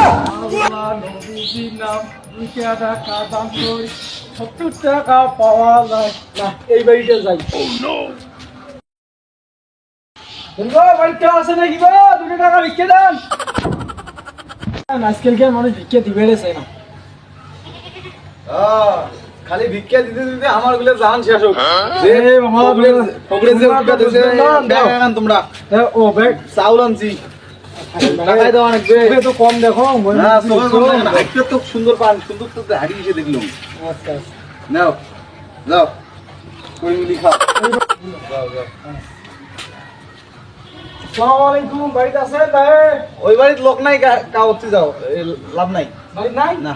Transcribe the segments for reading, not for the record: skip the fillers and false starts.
আল্লাহ নবীজির নাম 2 টাকা দাম করি 70 টাকা পাওয়া যায় না। এই বাড়িতে যাই। বন্ধু বাড়িতে আছে নাকি গো? 2 টাকা ভিক্ষে দেন। আজকালকার মানুষ ভিক্ষে দিবে রেছে না। খালি ভিক্ষা দিতে দিতে আমার গুলো জান শেষ হোক। তোমরা তোমরা ও ব্যাগ চাউল আনছি টাকাই দাও অনেক তো কম দেখো। তো সুন্দর পান সুন্দর তো হারিয়ে এসে দেখলাম। আচ্ছা নাও যাও কই মিলি খাও। আসসালামু আলাইকুম। বাড়িতে আছেন ভাই? ওই বাড়ির লোক নাই কাউতে যাও লাভ নাই। বাড়ি নাই? না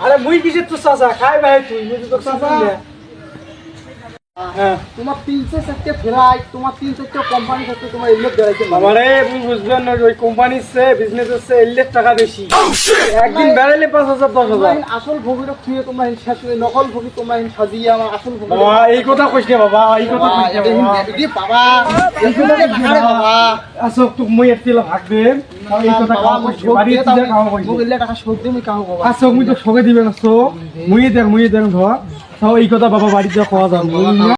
আরে মুই কিসের তো চাচা খাই ভাই তুই বুঝি তো চাচা। হ্যাঁ তোমার 300 ফ্লাইট তোমার 300 কোম্পানি থাকতে তোমার ইলেক বেড়াইতে আমারে বুঝবেন না ওই কোম্পানির সে বিজনেসের সে 1 লাখ টাকা বেশি। একদিন বেড়াইলে 5,000 10,000। আসল ভোগীর খুঁয়ে তোমরা শেষ করে নকল ভোগী তোমরা সাজিয়ে আমার আসল ভোগী বাবা এই কথা কইছ না বাবা, এই কথা কইছ না বাবা। বাবা আচ্ছা তুই মই এতিলা ভাগ দে। এই কথা কাও কইছ বাড়ি দিতে কাও কইছ। ভোগীলে টাকা শোধ দিয়ে আমি কাও বাবা। আচ্ছা মুই তো সবে দিবেন আছো। মুই দেখ ধর। তাও এই কথা বাবা বাড়িতে খাওয়া দাও।